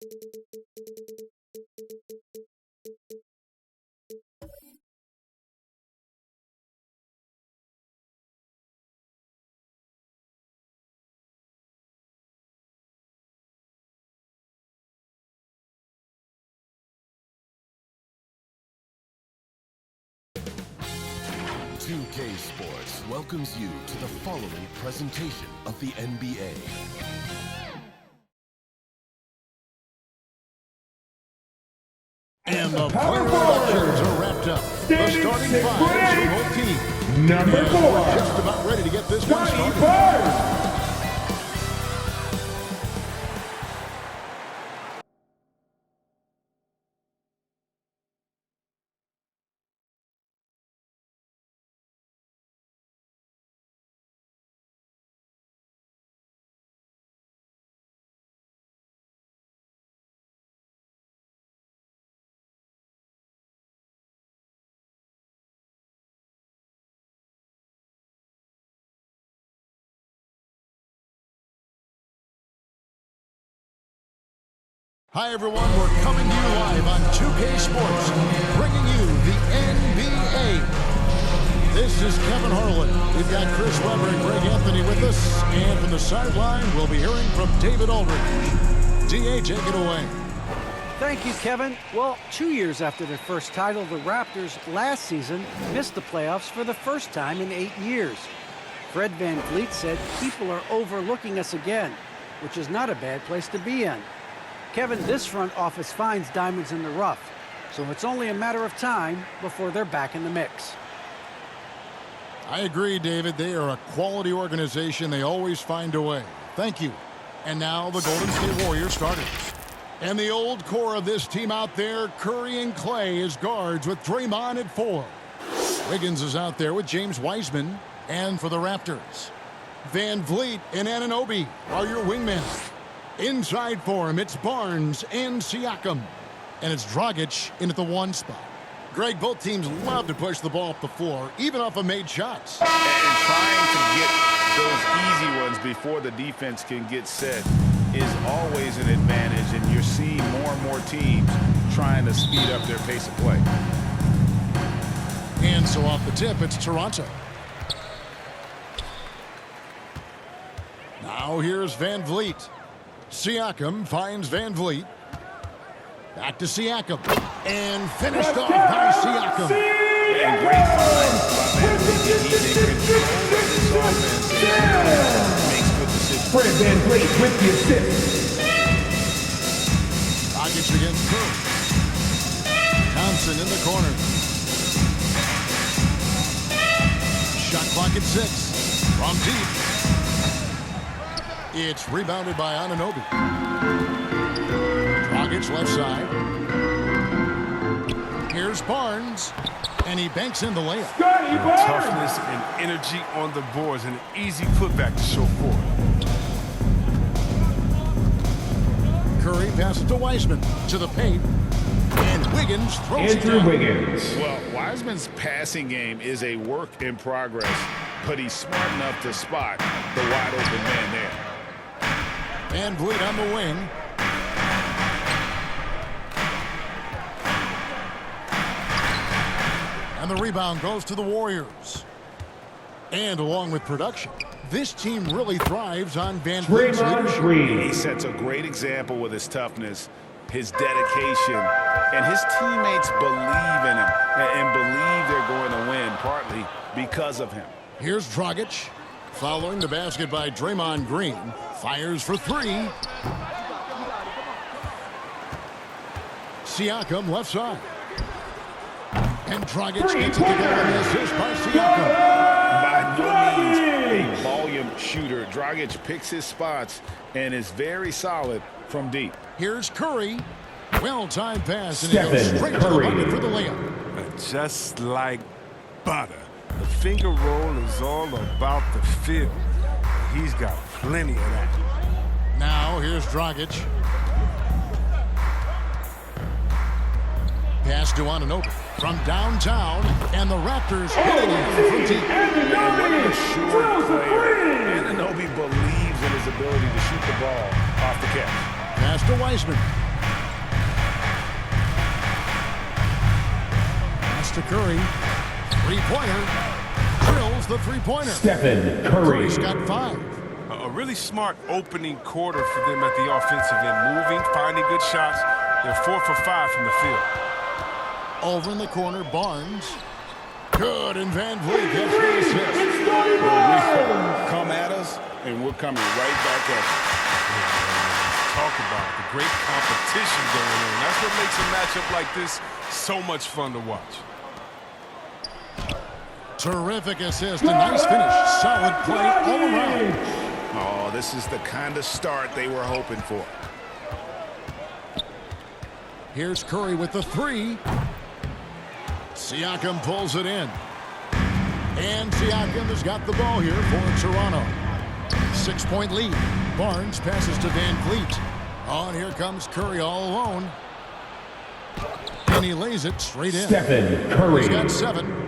2K Sports welcomes you to the following presentation of the NBA. And the player elections are wrapped up. The starting five for both teams. Number 4. We're just about ready to get this one started. Hi everyone, we're coming to you live on 2K Sports, bringing you the NBA. This is Kevin Harlan. We've got Chris Webber and Greg Anthony with us, and from the sideline, we'll be hearing from David Aldridge. DA, take it away. Thank you, Kevin. Well, 2 years after their first title, the Raptors last season missed the playoffs for the first time in 8 years. Fred VanVleet said, "People are overlooking us again," which is not a bad place to be in. Kevin, this front office finds diamonds in the rough, so it's only a matter of time before they're back in the mix. I agree, David. They are a quality organization. They always find a way. Thank you. And now the Golden State Warriors starters. And the old core of this team out there, Curry and Clay as guards with Draymond at 4. Wiggins is out there with James Wiseman. And for the Raptors, VanVleet and Anunoby are your wingmen. Inside for him, it's Barnes and Siakam. And it's Dragic in at the 1 spot. Greg, both teams love to push the ball up the floor, even off of made shots. And trying to get those easy ones before the defense can get set is always an advantage, and you're seeing more and more teams trying to speed up their pace of play. And so off the tip, it's Toronto. Now here's VanVleet. Siakam finds VanVleet. Back to Siakam. And finished off by Siakam. And great finds by VanVleet. He's in control of this offense and makes good decisions. Fred VanVleet with the assist. Dragic against Curry. Thompson in the corner. Shot clock at 6. From deep. It's rebounded by Anunoby. Dragic left side. Here's Barnes. And he banks in the layup. Toughness and energy on the boards, and an easy putback to show for it. Curry passes to Wiseman. To the paint. And Wiggins throws it down. Wiggins. Well, Wiseman's passing game is a work in progress, but he's smart enough to spot the wide open man there. VanVleet on the wing. And the rebound goes to the Warriors. And along with production, this team really thrives on VanVleet's leadership. He sets a great example with his toughness, his dedication, and his teammates believe in him and believe they're going to win, partly because of him. Here's Dragic. Following the basket by Draymond Green. Fires for 3. Siakam left side. And Dragic gets it to go on the assist by Siakam. By no means a volume shooter, Dragic picks his spots and is very solid from deep. Here's Curry. Well-timed pass, and he goes straight to the bucket for the layup. Just like butter, the finger roll is all about the feel. He's got plenty of that. Now here's Dragic. Pass to Anunoby from downtown, and the Raptors hit it in from deep. What a sure player. Anunoby believes in his ability to shoot the ball off the catch. Pass to Wiseman. Pass to Curry. Three-pointer. Drills the three-pointer. Stephen Curry. Curry's got 5. A really smart opening quarter for them at the offensive end. Moving, finding good shots. They're 4 for 5 from the field. Over in the corner, Barnes. Good, and Van Vliet gets the assist. Come at us, and we're coming right back at you. Talk about the great competition going on. That's what makes a matchup like this so much fun to watch. Terrific assist, a nice finish. Solid play all around. Oh, this is the kind of start they were hoping for. Here's Curry with the 3. Siakam pulls it in. And Siakam has got the ball here for Toronto. 6-point lead. Barnes passes to Van Vliet. Oh, and here comes Curry all alone. And he lays it straight in. Stephen Curry. He's got 7.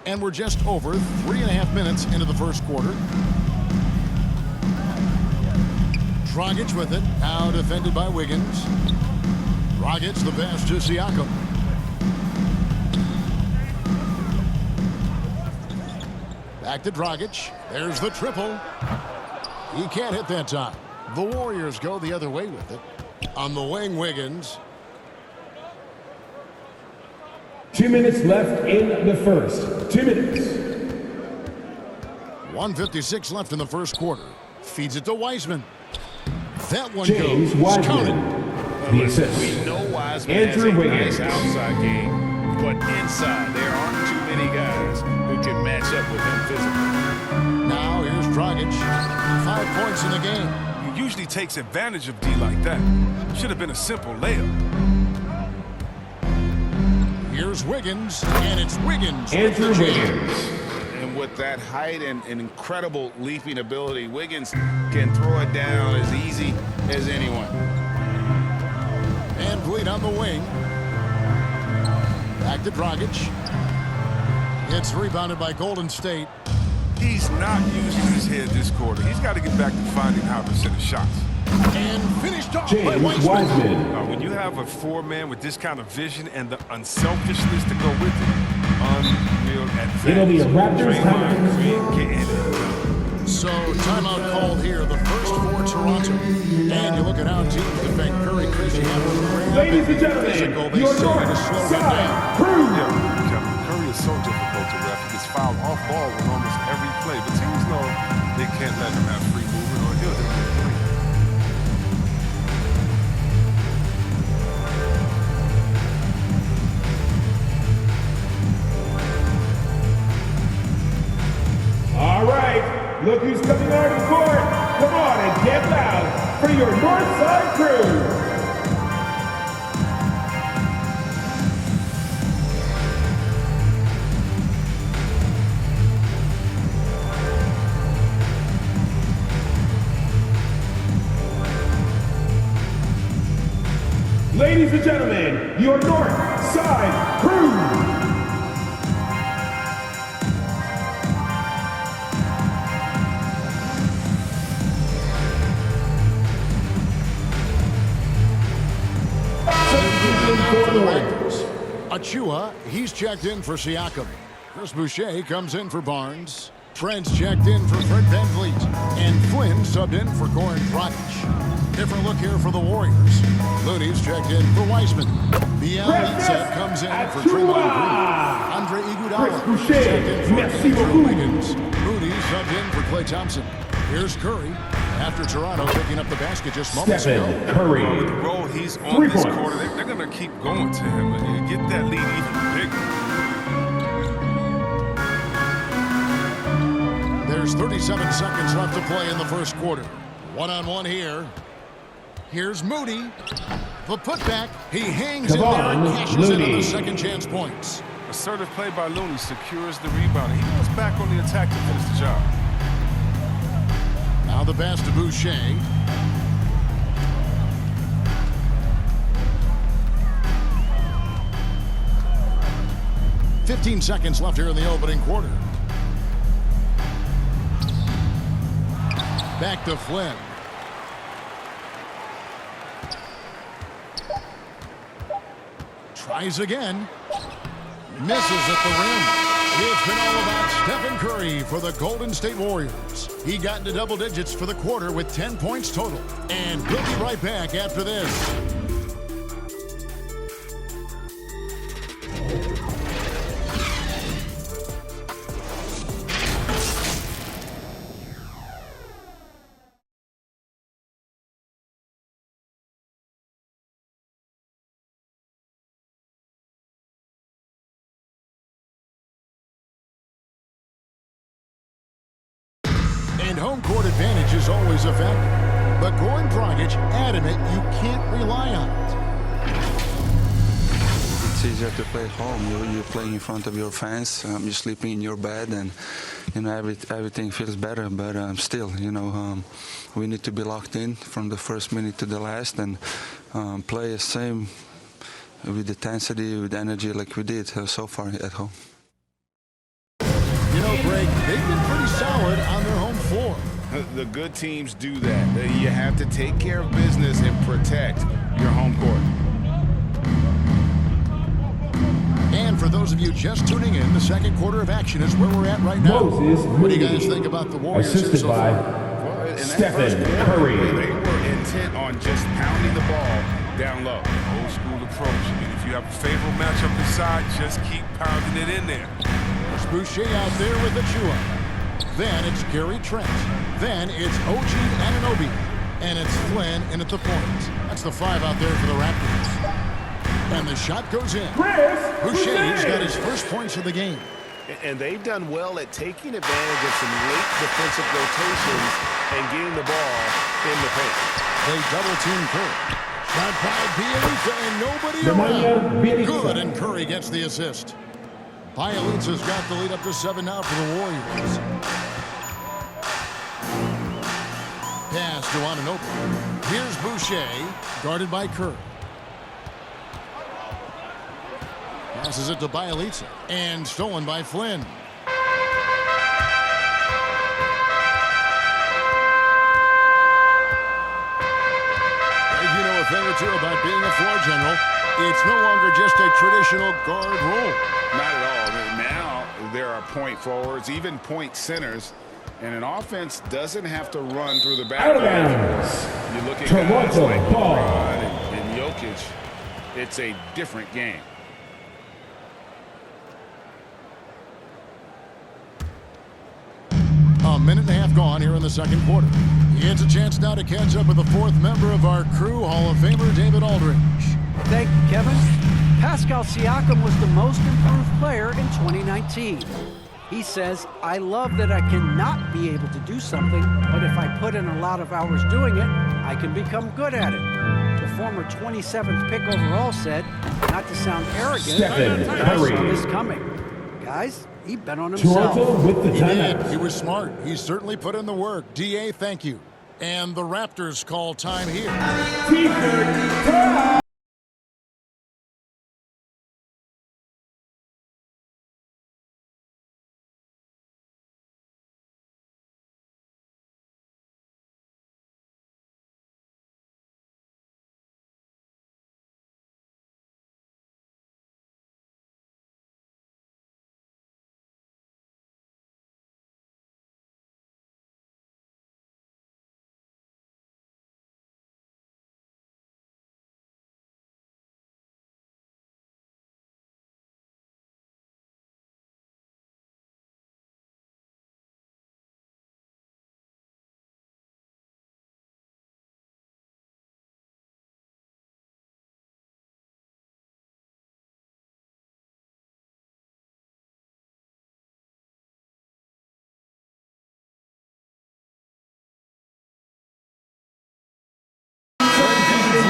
And we're just over 3.5 minutes into the first quarter. Dragic with it. Now defended by Wiggins. Dragic the pass to Siakam. Back to Dragic. There's the triple. He can't hit that time. The Warriors go the other way with it. On the wing, Wiggins. 2 minutes left in the first. 2 minutes. 1:56 left in the first quarter. Feeds it to Wiseman. That one James goes. Wiseman. The assist. We know Wiseman Andrew has a Wiggins. nice outside game, but inside there aren't too many guys who can match up with him physically. Now here's Dragic. 5 points in the game. He usually takes advantage of D like that. Should have been a simple layup. Here's Wiggins, and it's Wiggins. Andrew with the jam. Wiggins. And with that height and incredible leaping ability, Wiggins can throw it down as easy as anyone. Van Vliet on the wing. Back to Dragic. It's rebounded by Golden State. He's not using his head this quarter. He's got to get back to finding how to set his shots. And finished off by James Wiseman. Wiseman. When you have a 4-man with this kind of vision and the unselfishness to go with it, unreal advantage. It'll be a Raptors Draymond timeout. Green getting it done. So timeout called here, the first for Toronto. And you look at how teams defend Curry. Chris, you have a Ladies and gentlemen, physical. They your say to North slow him Side down. Crew. Yeah, Kevin, Curry is so difficult to ref. He gets fouled off ball with almost every play. But teams know they can't let him have free movement or he'll hit the three. All right, look who's coming onto the court. Come on and get loud for your North Side Crew. Ladies and gentlemen, your North Side Crew. For the Raptors. Achua, he's checked in for Siakam. Chris Boucher comes in for Barnes. Trent's checked in for Fred Van Vliet. And Flynn subbed in for Goran Dragic. Different look here for the Warriors. Looney's checked in for Wiseman. Bielitsa comes in for Draymond Green. Andre Iguodala Chris Boucher, checked in for merci Andrew beaucoup. Wiggins. Moody subbed in for Klay Thompson. Here's Curry. After Toronto picking up the basket just moments ago. Stephen Curry. With the role he's on 3 this points. quarter, they're going to keep going to him and get that lead even bigger. There's 37 seconds left to play in the first quarter. One-on-one here. Here's Moody. The putback. He hangs in there and cashes in on the second chance points. Assertive play by Looney secures the rebound. He goes back on the attack to finish the job. Now the pass to Boucher. "15 seconds left here in the opening quarter. Back to Flynn. Tries again. Misses at the rim. It's been all about Stephen Curry for the Golden State Warriors. He got into double digits for the quarter with 10 points total. And we'll be right back after this. And home court advantage is always a factor. But Goran Dragic adamant you can't rely on it. It's easier to play at home. You're playing in front of your fans. You're sleeping in your bed, and everything feels better. But still, we need to be locked in from the first minute to the last, and play the same with intensity, with energy, like we did so far at home. Greg, they've been pretty solid on their home floor. The good teams do that. You have to take care of business and protect your home court. And for those of you just tuning in, the second quarter of action is where we're at right now. What do you guys think about the Warriors? Assisted by Stephen Curry. They were intent on just pounding the ball down low. Old school approach. I mean, if you have a favorable matchup inside, just keep pounding it in there. Boucher out there with the chew-up. Then it's Gary Trent. Then it's OG Anunoby. And it's Flynn in at the point. That's the 5 out there for the Raptors. And the shot goes in. Boucher's got his first points of the game. And they've done well at taking advantage of some late defensive rotations and getting the ball in the paint. They double-team Curry. Shot by Bielitsa and nobody around. Good, and Curry gets the assist. Bielitsa's got the lead up to 7 now for the Warriors. Pass to Anunoby. Here's Boucher, guarded by Curry. Passes it to Bielitsa, and stolen by Flynn. If you know a thing or two about being a floor general, it's no longer just a traditional guard role. Not at all. Now there are point forwards, even point centers, and an offense doesn't have to run through the back. Out of bounds. You look at Toronto guys like ball. LeBron and Jokic, it's a different game. A minute and a half gone here in the second quarter. It's a chance now to catch up with the fourth member of our crew, Hall of Famer David Aldridge. Thank you, Kevin. Pascal Siakam was the most improved player in 2019. He says, I love that I cannot be able to do something, but if I put in a lot of hours doing it, I can become good at it. The former 27th pick overall said, not to sound arrogant, Stephen I saw Curry. this coming. Guys, he bet on himself. Toronto with the He did. timeout. He was smart. He certainly put in the work. DA, thank you. And the Raptors call time here. T-shirt time.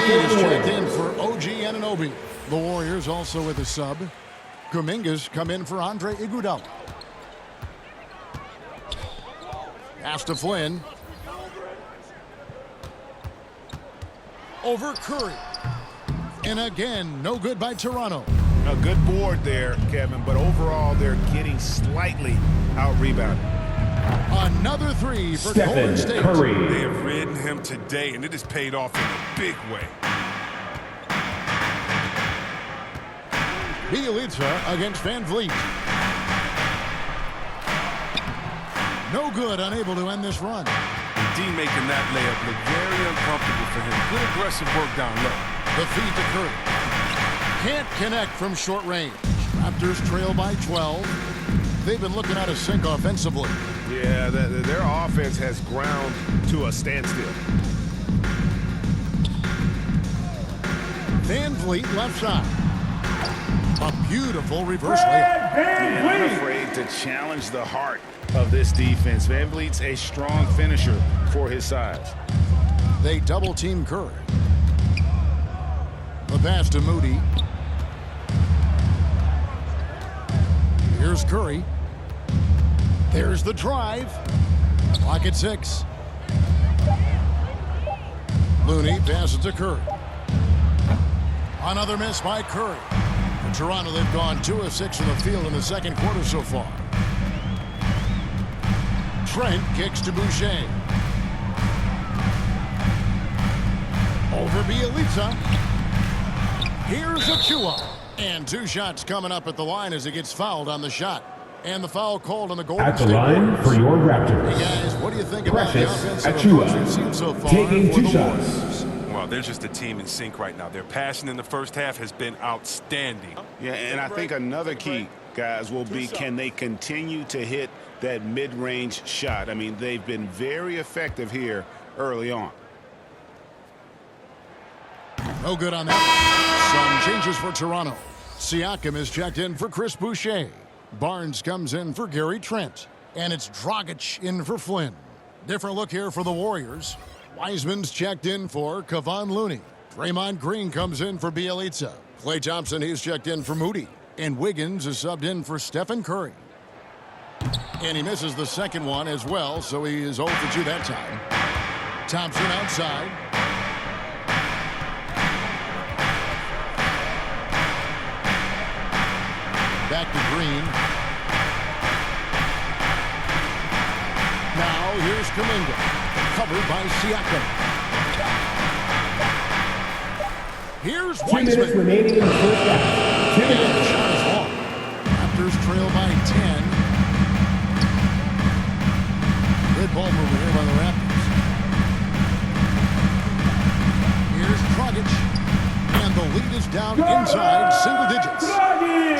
Is checked in for OG Anunoby. The Warriors also with a sub. Kuminga's come in for Andre Iguodala. Pass to Flynn. Over Curry. And again, no good by Toronto. A good board there, Kevin, but overall they're getting slightly out-rebounded. Another 3 for Golden Stephen State. Curry. They have ridden him today, and it has paid off in a big way. Bielitsa against Van Vliet. No good, unable to end this run. D making that layup look very uncomfortable for him. Good aggressive work down low. The feed to Curry. Can't connect from short range. Raptors trail by 12. They've been looking out of sync offensively. Yeah, their offense has ground to a standstill. Van Vliet left side. A beautiful reverse layup. And I'm afraid to challenge the heart of this defense. Van Vliet's a strong finisher for his size. They double team Curry. The pass to Moody. Here's Curry. There's the drive. Clock at 6. Looney passes to Curry. Another miss by Curry. For Toronto, they've gone 2 of 6 from the field in the second quarter so far. Trent kicks to Boucher. Over Bielitsa. Here's Achua. And 2 shots coming up at the line as he gets fouled on the shot. And the foul called on the Golden At the State line Warriors. for your Raptors. Hey guys, what do you think about the Precious offensive Achua, approach we've seen so far taking for 2 the shots. Warriors? Well, they're just a team in sync right now. Their passing in the first half has been outstanding. Yeah, and I think another key, guys, will be can they continue to hit that mid-range shot? I mean, they've been very effective here early on. No good on that. Some changes for Toronto. Siakam is checked in for Chris Boucher. Barnes comes in for Gary Trent. And it's Dragic in for Flynn. Different look here for the Warriors. Wiseman's checked in for Kevon Looney. Draymond Green comes in for Bielitsa. Klay Thompson, he's checked in for Moody. And Wiggins is subbed in for Stephen Curry. And he misses the second one as well, so he is 0 for 2 that time. Thompson outside. Back to Green. Now here's Kuminga. Covered by Siakam. Here's 2 minutes Wiseman. remaining in the first half. 2 And the minutes. shot is long. Raptors trail by 10. Good ball movement here by the Raptors. Here's Dragic. And the lead is down inside single digits.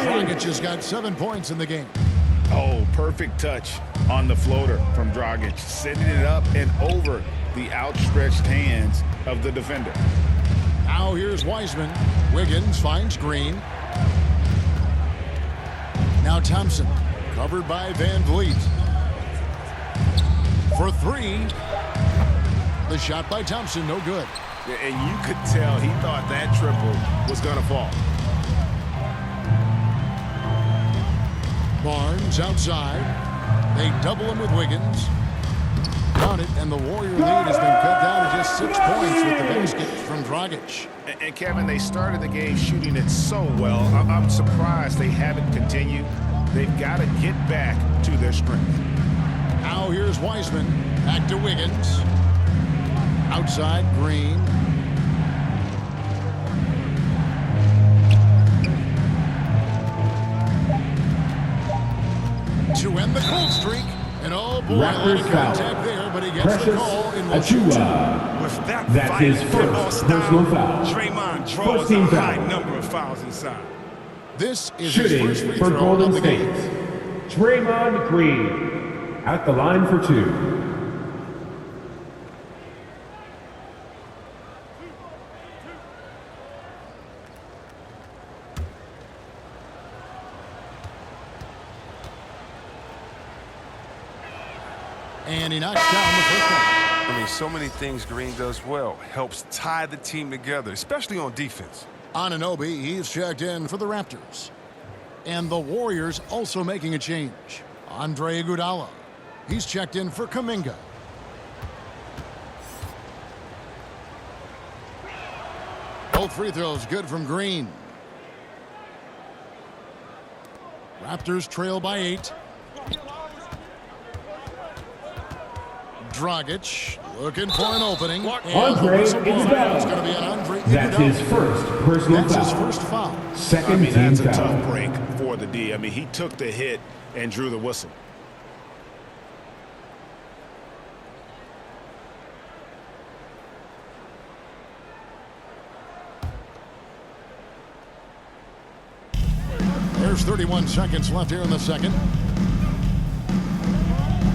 Dragic has got 7 points in the game. Oh, perfect touch on the floater from Dragic, setting it up and over the outstretched hands of the defender. Now here's Wiseman. Wiggins finds Green. Now Thompson, covered by Van Vliet. For 3. The shot by Thompson, no good. And you could tell he thought that triple was going to fall. Barnes outside. They double him with Wiggins. Count it, and the Warrior lead has been cut down to just 6 points with the basket from Dragic. And Kevin, they started the game shooting it so well. I'm surprised they haven't continued. They've got to get back to their strength. Now here's Wiseman. Back to Wiggins. Outside, Green. To end the cold streak. And oh boy, a lot Raptors of foul. contact there, but he gets the Precious call in motion 2. Achua. With that That's his violent first football personal style, foul. Draymond First draws team a high foul. number of fouls inside. This is his Shooting first free for throw Golden of the State. game. Draymond Green. At the line for 2. And he knocks down the first one. I mean, so many things Green does well. Helps tie the team together, especially on defense. Anunoby, he's checked in for the Raptors. And the Warriors also making a change. Andre Iguodala, he's checked in for Kuminga. Both free throws good from Green. Raptors trail by 8. Dragic looking for an opening. And Andre it's Iguodala. going to be an Andre you That's don't. his first personal That's his foul. first foul. Second team that's a foul. tough break for the D. I mean, he took the hit and drew the whistle. There's 31 seconds left here in the second.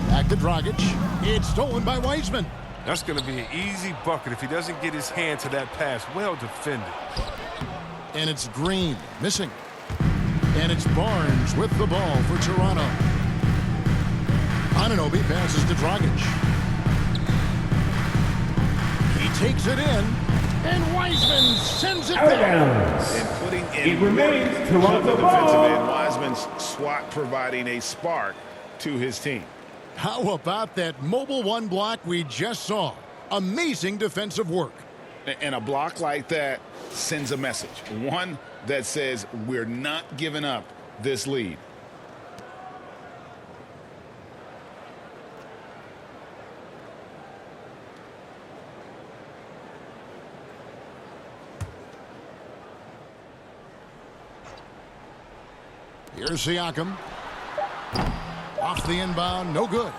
Back to Dragic. It's stolen by Wiseman. That's going to be an easy bucket if he doesn't get his hand to that pass. Well defended. And it's Green missing. And it's Barnes with the ball for Toronto. Anunoby passes to Dragic. He takes it in. And Wiseman sends it Out of down. bounds. And putting in It remains work Toronto for the ball. defensive end. Wiseman's swat providing a spark to his team. How about that mobile one block we just saw? Amazing defensive work. And a block like that sends a message. One that says we're not giving up this lead. Here's Siakam. Off the inbound, no good.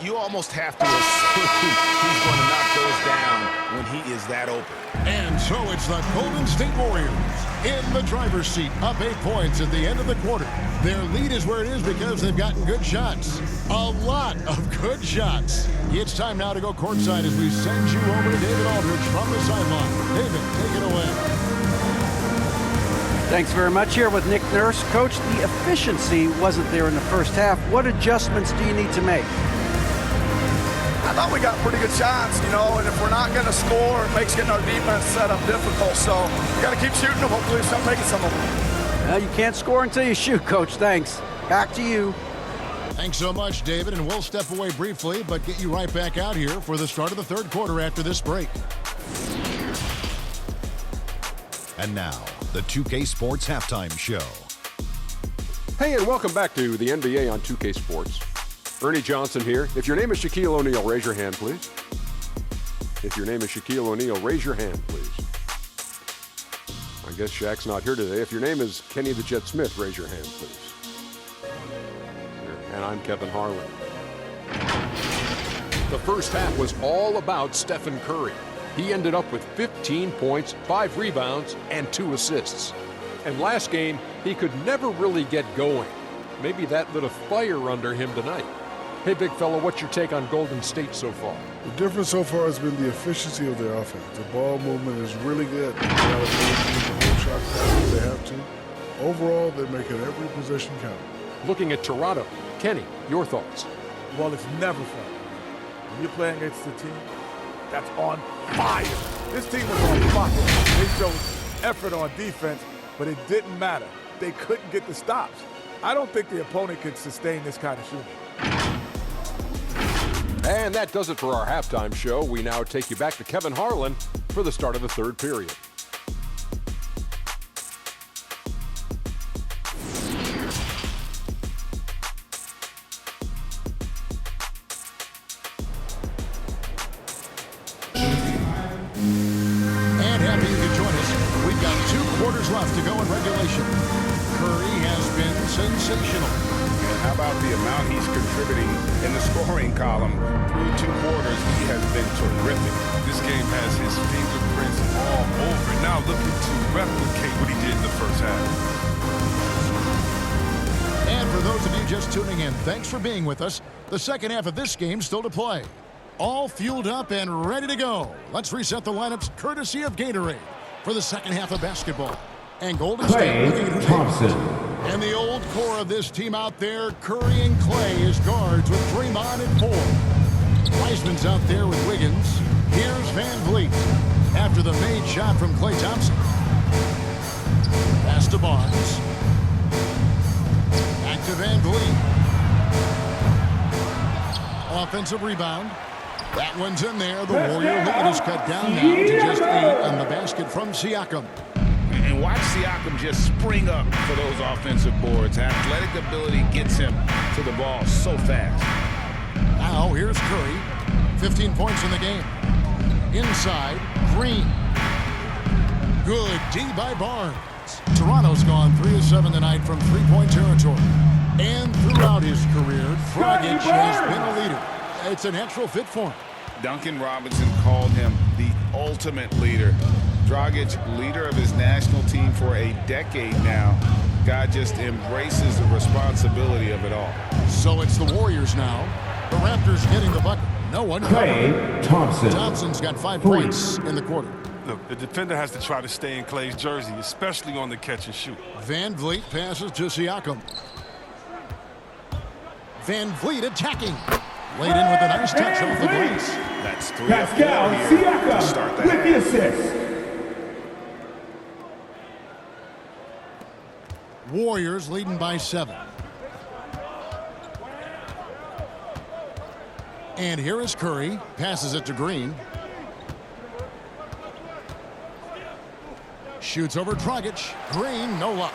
You almost have to assume he's going to knock those down when he is that open. And so it's the Golden State Warriors in the driver's seat, up 8 points at the end of the quarter. Their lead is where it is because they've gotten good shots. A lot of good shots. It's time now to go courtside as we send you over to David Aldridge from the sideline. David, take it away. Thanks very much. Here with Nick Nurse. Coach, the efficiency wasn't there in the first half. What adjustments do you need to make? I thought we got pretty good shots, you know, and if we're not going to score, it makes getting our defense set up difficult. So we got to keep shooting them. Hopefully, start making some of them. Well, you can't score until you shoot, Coach. Thanks. Back to you. Thanks so much, David, and we'll step away briefly, but get you right back out here for the start of the third quarter after this break. And now, the 2K Sports Halftime Show. Hey, and welcome back to the NBA on 2K Sports. Ernie Johnson here. If your name is Shaquille O'Neal, raise your hand, please. If your name is Shaquille O'Neal, raise your hand, please. I guess Shaq's not here today. If your name is Kenny the Jet Smith, raise your hand, please. And I'm Kevin Harlan. The first half was all about Stephen Curry. He ended up with 15 points, 5 rebounds, and 2 assists. And last game, he could never really get going. Maybe that lit a fire under him tonight. Hey, big fella, what's your take on Golden State so far? The difference so far has been the efficiency of their offense. The ball movement is really good. They got ability to make the whole shot clock if they have to. Overall, they're making every possession count. Looking at Toronto, Kenny, your thoughts? Well, it's never fun. When you're playing against a team that's on fire. This team was on fire. They showed effort on defense, but it didn't matter. They couldn't get the stops. I don't think the opponent could sustain this kind of shooting. And that does it for our halftime show. We now take you back to Kevin Harlan for the start of the third period. And happy you could join us. We've got 2 quarters left to go in regulation. Curry has been sensational. And how about the amount he's contributing in the scoring column? Through 2 quarters, he has been terrific. This game has his fingerprints all over it. Now looking to replicate what he did in the first half. And for those of you just tuning in, thanks for being with us. The second half of this game still to play. All fueled up and ready to go. Let's reset the lineups courtesy of Gatorade for the second half of basketball. And Golden State looking at who Thompson. And the old core of this team out there, Curry and Clay as guards with Draymond at 4. Wiseman's out there with Wiggins. Here's Van Vliet after the made shot from Klay Thompson. Pass to Barnes. Back to Van Vliet. Offensive rebound. That one's in there. The Warrior lead is cut down now to just 8 on the basket from Siakam. And watch Siakam just spring up for those offensive boards. Athletic ability gets him to the ball so fast. Now here's Curry. 15 points in the game. Inside, Green. Good D by Barnes. Toronto's gone 3 of 7 tonight from three-point territory. And throughout his career, Dragic has been a leader. It's a natural fit for him. Duncan Robinson called him the ultimate leader. Dragic, leader of his national team for a decade now. Guy just embraces the responsibility of it all. So it's the Warriors now. The Raptors getting the bucket. No one Klay Thompson. Thompson's got 5 points in the quarter. Look, the defender has to try to stay in Klay's jersey, especially on the catch and shoot. Van Vliet passes to Siakam. Van Vliet attacking. Laid in with a nice touch off the glass. That's 3 Pascal of 4 here to start Siakam that. with the assist. Warriors leading by 7. And here is Curry. Passes it to Green. Shoots over Dragic. Green, no luck.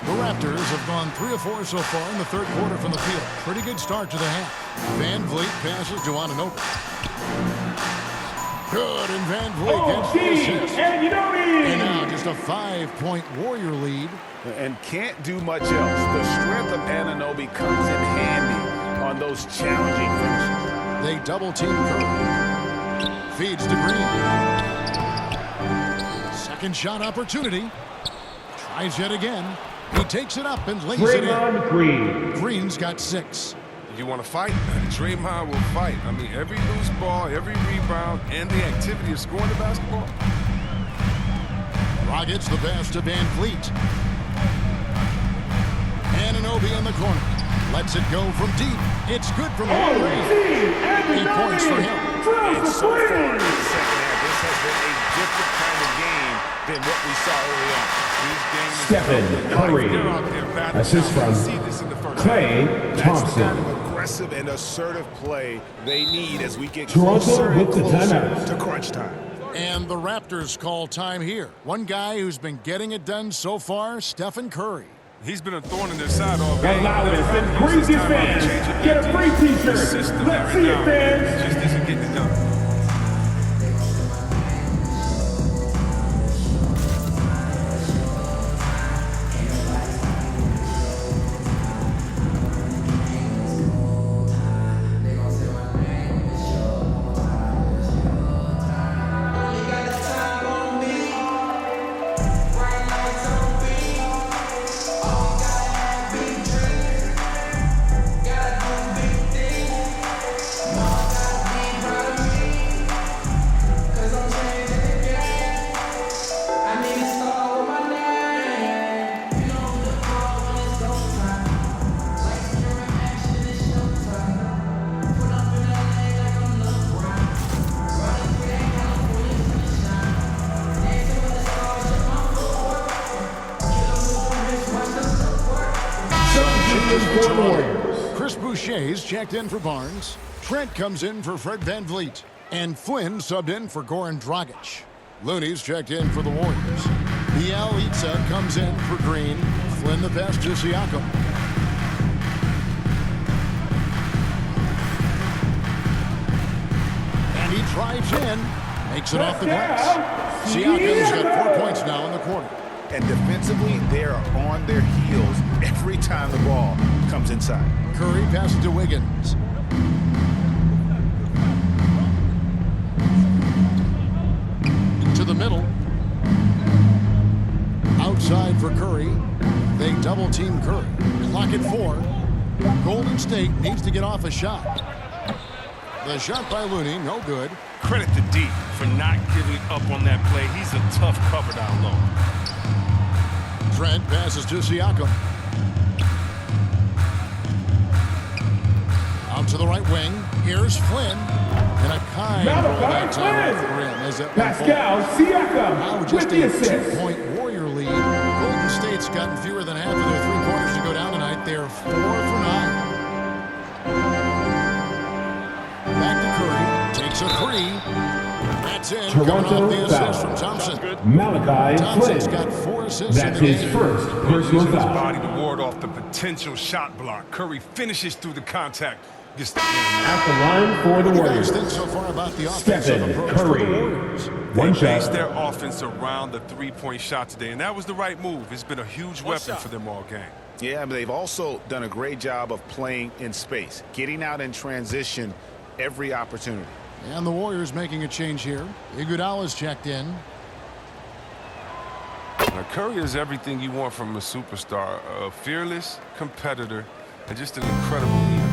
The Raptors have gone 3 of 4 so far in the third quarter from the field. Pretty good start to the half. Van Vliet passes to Anunoby. Good, and Van Vliet gets the assist. And now just a 5-point Warrior lead. And can't do much else. The strength of Anunoby comes in handy on those challenging finishes. They double-team Curry. Feeds to Green. Second shot opportunity. Tries yet again. He takes it up and lays it in. Green. Green's got 6. You want to fight? Draymond will fight. I mean, every loose ball, every rebound, and the activity of scoring the basketball. Dragic the pass to Van Vliet. Anunoby in the corner. Lets it go from deep. It's good from all the way. 8 points for him. And so far in the second half, this has been a different kind of game than what we saw early on. Stephen Curry. Assist from Klay That's the kind of Thompson. aggressive and assertive play they need as we get Toronto closer and with the closer timeout. to crunch time. And the Raptors call time here. One guy who's been getting it done so far, Stephen Curry. He's been a thorn in their side all game. The loudest and craziest fans get a free t-shirt. Let's see it, fans. Just isn't getting it done. Chris Boucher's checked in for Barnes. Trent comes in for Fred Van Vliet. And Flynn subbed in for Goran Dragic. Looney's checked in for the Warriors. Bielitsa comes in for Green. Flynn the pass to Siakam. And he drives in. Makes it off the glass. Siakam's got 4 points now in the quarter. And defensively, they are on their heels every time the ball comes inside. Curry passes to Wiggins. To the middle. Outside for Curry. They double-team Curry. Clock at 4. Golden State needs to get off a shot. The shot by Looney, no good. Credit to D for not giving up on that play. He's a tough cover down low. Trent passes to Siakam. Out to the right wing. Here's Flynn. And a kind roll that time off the rim. As it Pascal Siakam now with just the a assist. 2-point Warrior lead. Golden State's gotten fewer than half of their three-pointers to go down tonight. They're 4 for 9. Back to Curry. Takes a 3. That's in. Coming off the assist from Thompson. Malachi Thompson's Flynn. got 4 assists That's in the his game. first personal Using his foul. body to ward off the potential shot block. Curry finishes through the contact Gets the At the line for the What do you Warriors, guys think so far about the offensive Stephen approach for the Curry. Warriors? One They based shot. their offense around the three-point shot today, and that was the right move. It's been a huge weapon for them all game. Yeah, but they've also done a great job of playing in space, getting out in transition every opportunity. And the Warriors making a change here. Iguodala's checked in. Now, Curry is everything you want from a superstar, a fearless competitor, and just an incredible leader.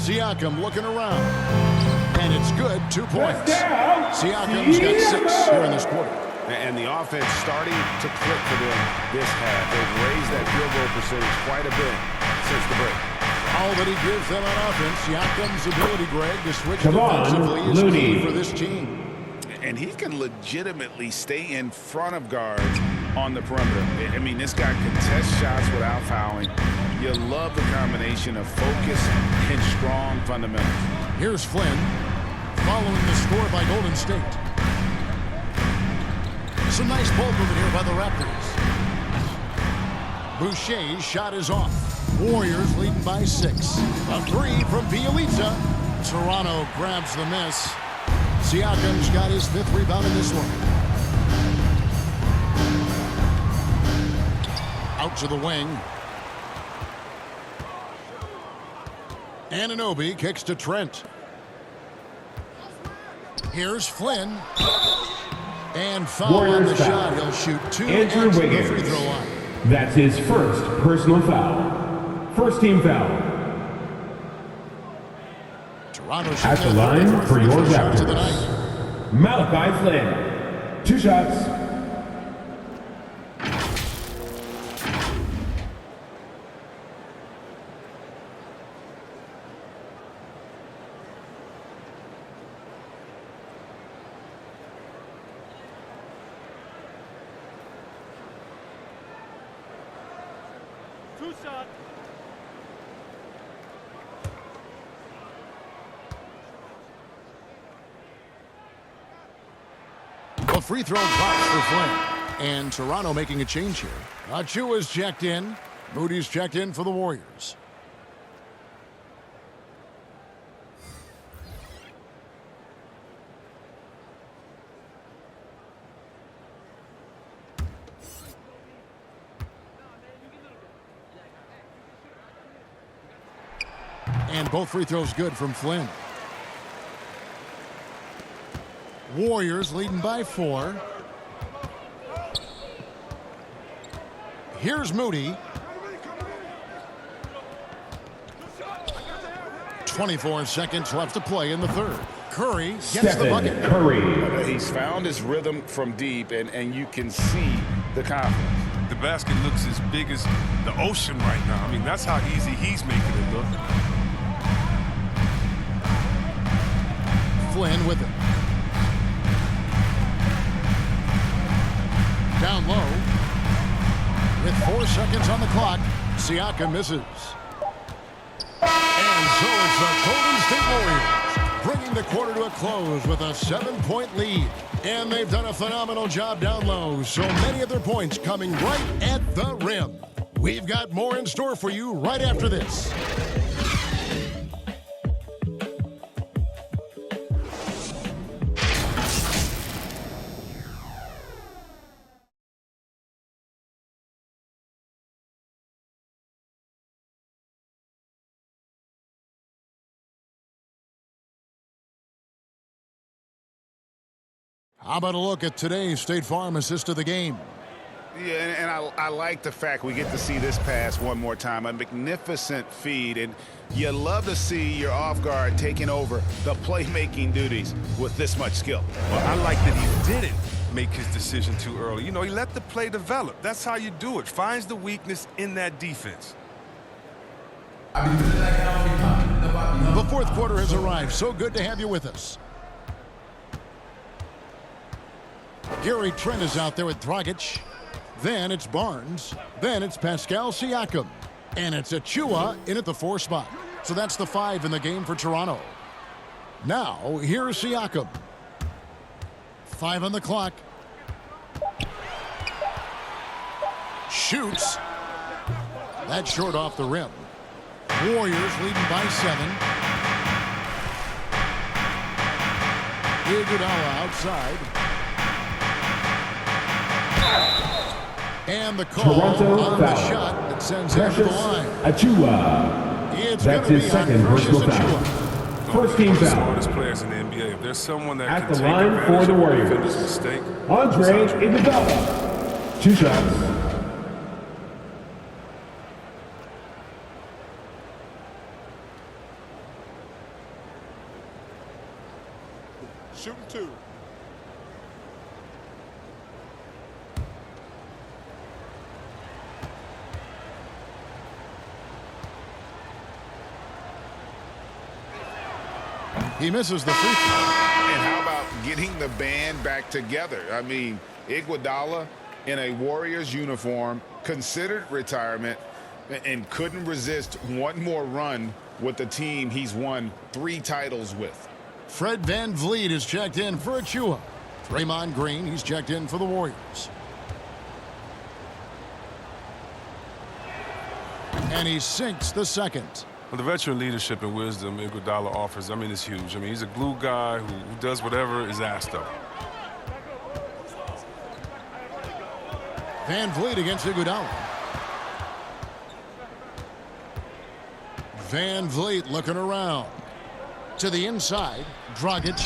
Siakam looking around. And it's good, 2 points. Siakam's got 6 here in this quarter. And the offense starting to click for them this half. They've raised that field goal percentage quite a bit since the break. All that he gives them on offense, Siakam's ability, Greg, to switch Kevon defensively is Looney. key for this team. And he can legitimately stay in front of guards on the perimeter. I mean, this guy can test shots without fouling. You love the combination of focus and strong fundamentals. Here's Flynn, following the score by Golden State. Some nice ball movement here by the Raptors. Boucher's shot is off. Warriors leading by 6. A 3 from Bielitsa. Toronto grabs the miss. Siakam's got his 5th rebound in this one. Out to the wing. Anunoby kicks to Trent. Here's Flynn. And foul on Warriors the foul. shot. He'll shoot 2 Andrew at the Wiggins. free throw line. That's his first personal foul. First team foul. Toronto At the line for your shots of the night. Raptors, Malachi Flynn. 2 shots. A free throw drops for Flynn. And Toronto making a change here. Achua's checked in. Moody's checked in for the Warriors. And both free throws good from Flynn. Warriors leading by 4. Here's Moody. 24 seconds left to play in the third. Curry gets the bucket. Curry. He's found his rhythm from deep, and you can see the confidence. The basket looks as big as the ocean right now. I mean, that's how easy he's making it look. Flynn with it. Down low. With 4 seconds on the clock, Siakam misses. And so it's the Golden State Warriors bringing the quarter to a close with a 7-point lead. And they've done a phenomenal job down low. So many of their points coming right at the rim. We've got more in store for you right after this. How about a look at today's State Farm assist of the game? Yeah, and I like the fact we get to see this pass one more time. A magnificent feed, and you love to see your off guard taking over the playmaking duties with this much skill. Well, I like that he didn't make his decision too early. You know, he let the play develop. That's how you do it. Finds the weakness in that defense. The fourth quarter has arrived. So good to have you with us. Gary Trent is out there with Dragic. Then it's Barnes. Then it's Pascal Siakam. And it's Achua in at the 4 spot. So that's the 5 in the game for Toronto. Now, here's Siakam. 5 on the clock. Shoots. That's short off the rim. Warriors leading by 7. Iguodala outside. And the call Toronto on the foul. shot that sends him to the line. Achua. It's That's gonna his be on second personal Precious foul. Achua. First team One of the foul. smartest players in the NBA. If there's someone that At can the take line advantage for the of a Warriors. defender's mistake, Andre it's Andre. Iguodala. 2 shots. Shooting 2. He misses the free throw. And how about getting the band back together? I mean, Iguodala in a Warriors uniform, considered retirement, and couldn't resist one more run with the team he's won 3 titles with. Fred VanVleet is checked in for Achua. Draymond Green, he's checked in for the Warriors. And he sinks the second. Well, the veteran leadership and wisdom Iguodala offers, I mean, it's huge. I mean, he's a glue guy who does whatever is asked of him. VanVleet against Iguodala. VanVleet looking around. To the inside. Dragic.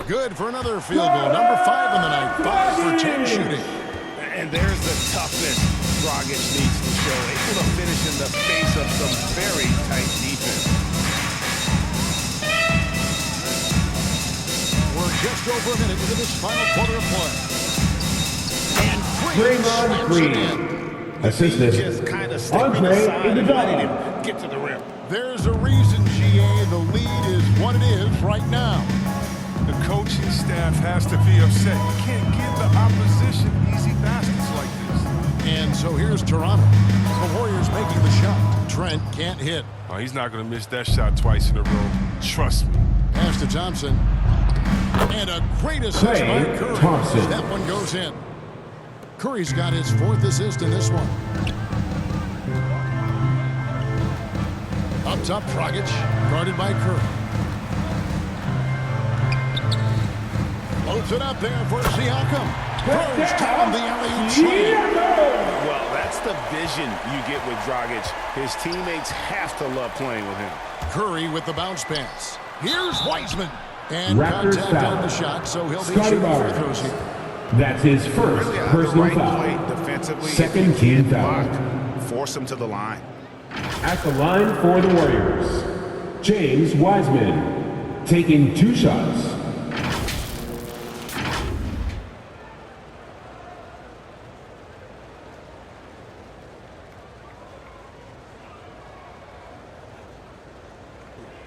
Good for another field goal. Number 5 in the night. 5 for 10 shooting. And there's the toughness Dragic needs to show. Able to finish in the face of some very tight defense. We're just over a minute into this final quarter of play. And Draymond Green. Assistant. Just kind of stepping Andre aside and letting Iguodala. him get to the rim. there's a reason, GA, the lead is what it is right now. The coaching staff has to be upset. You can't give the opposition easy baskets like this. And so here's Toronto. The Warriors making the shot. Trent can't hit. Oh, he's not going to miss that shot twice in a row. Trust me. Pass to Thompson. And a great assist by Klay Curry. Thompson. That one goes in. Curry's got his 4th assist in this one. Up top, Dragic, guarded by Curry. Floats it up there for Siakam. Throws down the alley-oop shot. Well, that's the vision you get with Dragic. His teammates have to love playing with him. Curry with the bounce pass. Here's Wiseman. And Raptors contact foul. on the shot, so he'll be Scotty shooting free Barnes. throws here. That's his first Really out of the personal right foul. play defensively. Second If you team get foul. blocked, force him to the line. At the line for the Warriors, James Wiseman, taking 2 shots.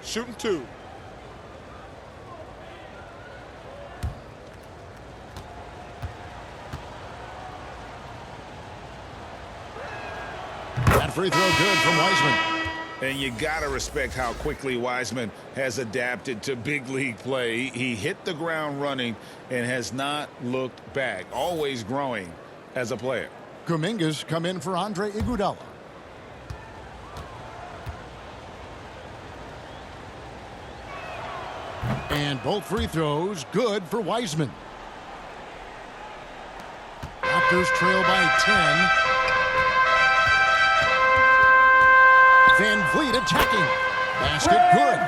Shooting 2. That free throw good from Wiseman. And you got to respect how quickly Wiseman has adapted to big league play. He hit the ground running and has not looked back, always growing as a player. Kuminga's come in for Andre Iguodala. And both free throws good for Wiseman. Raptors trail by 10. VanVleet attacking. Basket good.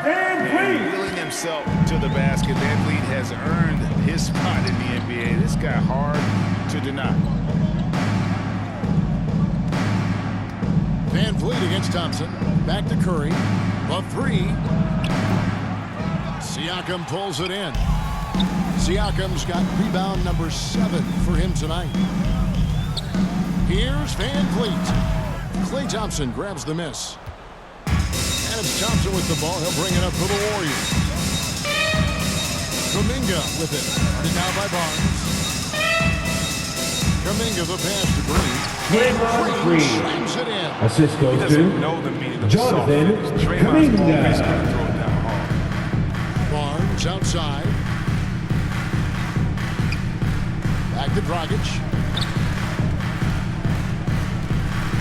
Wheeling himself to the basket. VanVleet has earned his spot in the NBA. This guy hard to deny. VanVleet against Thompson. Back to Curry. The 3. Siakam pulls it in. Siakam's got rebound number 7 for him tonight. Here's VanVleet. Klay Thompson grabs the miss. And it's Thompson with the ball. He'll bring it up for the Warriors. Kuminga with it. Guarded now by Barnes. Kuminga the pass to Green. Draymond Green. Slams it in. Assist He goes doesn't know the meaning to of Jonathan soft. Draymond's always going to Kuminga. throw it down hard. Barnes outside. Back to Dragic.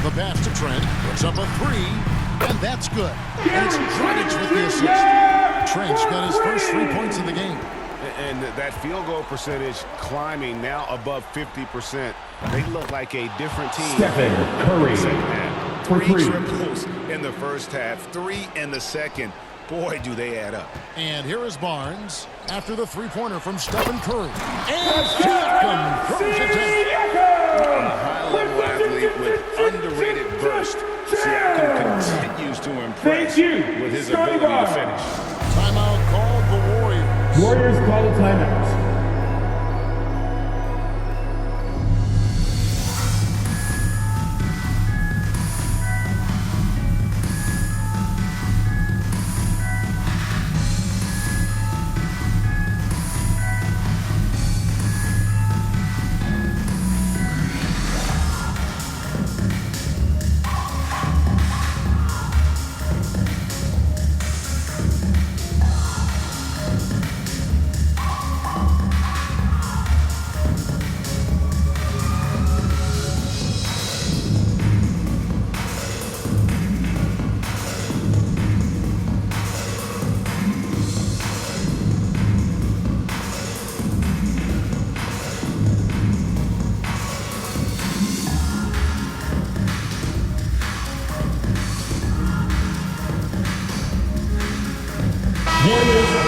The pass to Trent. Puts up a three. And that's good. And it's Dragic with the assist. Trent's got his first 3 points of the game. And that field goal percentage climbing now above 50%. They look like a different team. Stephen Curry. Three triples in the first half, 3 in the second. Boy, do they add up. And here is Barnes after the three-pointer from Stephen Curry. And Siakam throws it down. A high-level athlete with underrated burst. Siakam continues to impress with his ability to finish. Timeout called the Warriors. Warriors call a timeout.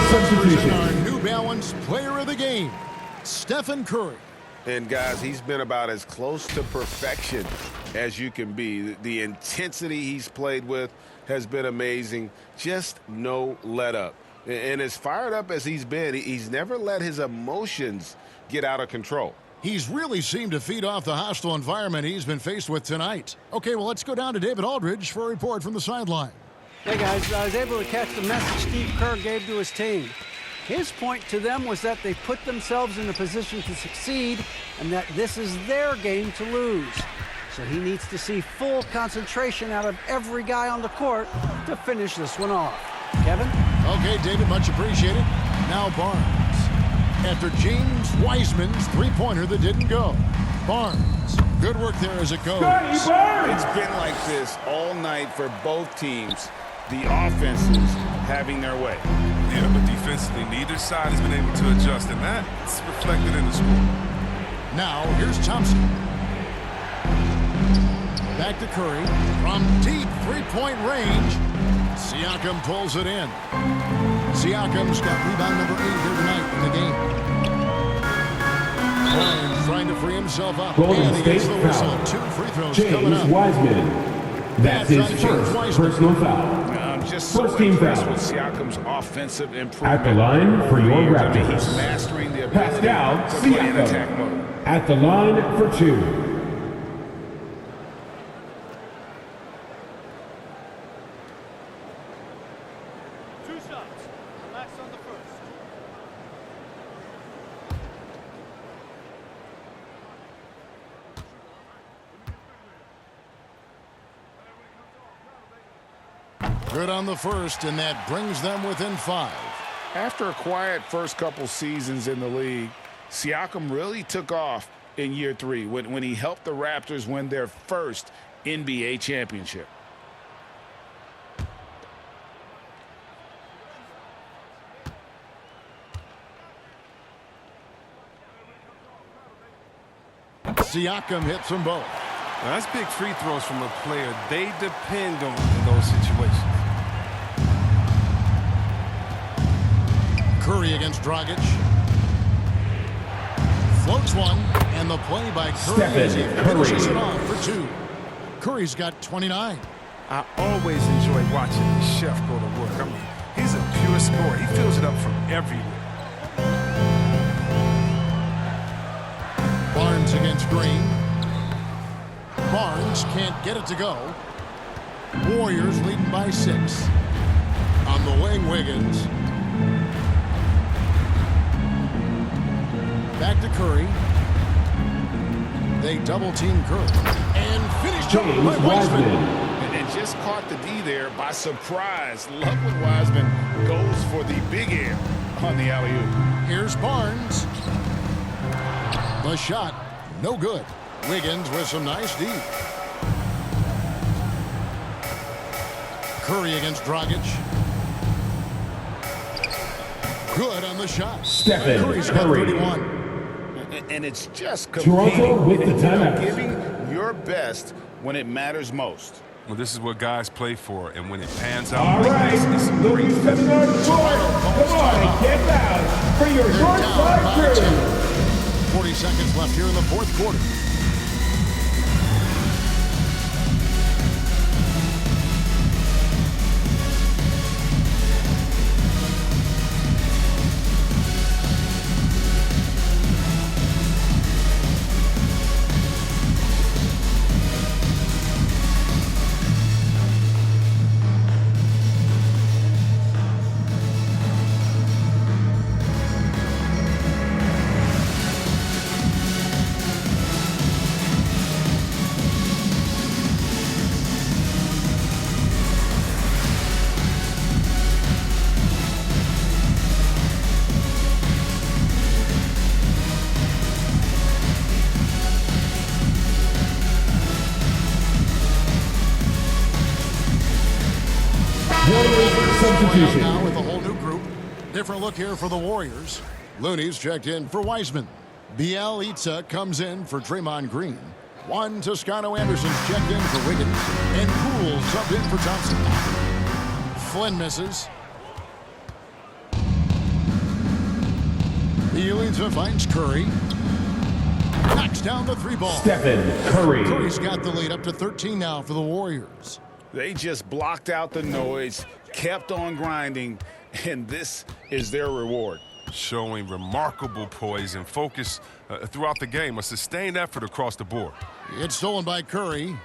Substitution. Our New Balance player of the game, Stephen Curry. And guys, he's been about as close to perfection as you can be. The intensity he's played with has been amazing. Just no let up. And as fired up as he's been, he's never let his emotions get out of control. He's really seemed to feed off the hostile environment he's been faced with tonight. Okay, well, let's go down to David Aldridge for a report from the sideline. Hey, guys, I was able to catch the message Steve Kerr gave to his team. His point to them was that they put themselves in a position to succeed and that this is their game to lose. So he needs to see full concentration out of every guy on the court to finish this one off. Kevin? Okay, David, much appreciated. Now Barnes. After James Wiseman's three-pointer that didn't go. Barnes. Good work there as it goes. It's been like this all night for both teams. The offenses having their way. Yeah, but defensively, neither side has been able to adjust, and that's reflected in the score. Now, here's Thompson. Back to Curry. From deep three-point range, Siakam pulls it in. Siakam's got rebound number 8 here tonight in the game. Barnes trying to free himself up. Golden State foul. 2 free throws coming up. James Wiseman. That's his first personal foul. I'm just so impressed with Siakam's offensive improvement. At the line for your Raptors. He's mastering the ability Pascal to play in attack Siakam. mode. At the line for 2. Shots. Relax on the first. Good on the first, and that brings them within 5. After a quiet first couple seasons in the league, Siakam really took off in year 3 when he helped the Raptors win their first NBA championship. Siakam hits them both. Now, that's big free throws from a player they depend on in those situations. Curry against Dragic. Floats one, and the play by Curry as he finishes it off for 2. Curry's got 29. I always enjoy watching the chef go to work. I mean, he's a pure scorer. He fills it up from everywhere. Barnes against Green. Barnes can't get it to go. Warriors leading by 6. On the wing, Wiggins. Back to Curry. They double-team Curry. And finished up by Wiseman. And just caught the D there by surprise. Love when Wiseman goes for the big air on the alley-oop. Here's Barnes. The shot, no good. Wiggins with some nice D. Curry against Dragic. Good on the shot. Stephen Curry's got Curry. 31. And it's just Toronto competing, with the timeout. Giving your best when it matters most. Well, this is what guys play for, and when it pans out All like right, this, it's some look great who's coming on the court. Come on and get loud for your They're north down side by crew. 10. 40 seconds left here in the fourth quarter. Warriors substitution. Now with a whole new group. Different look here for the Warriors. Looney's checked in for Wiseman. Bielitsa comes in for Draymond Green. Juan Toscano-Anderson's checked in for Wiggins. And Poole's subbed in for Johnson. Flynn misses. Bielitsa finds Curry. Knocks down the three ball. Stephen Curry. Curry's got the lead up to 13 now for the Warriors. They just blocked out the noise, kept on grinding, and this is their reward. showing remarkable poise and focus throughout the game, a sustained effort across the board. It's stolen by Curry.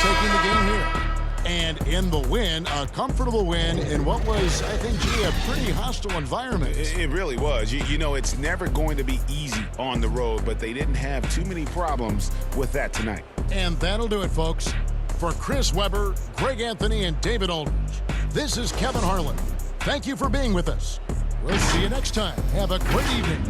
Taking the game here. And in the win, a comfortable win in what was, I think, G, a pretty hostile environment. It really was. You know, it's never going to be easy on the road, but they didn't have too many problems with that tonight. And that'll do it, folks. For Chris Webber, Greg Anthony, and David Aldridge, this is Kevin Harlan. Thank you for being with us. We'll see you next time. Have a great evening.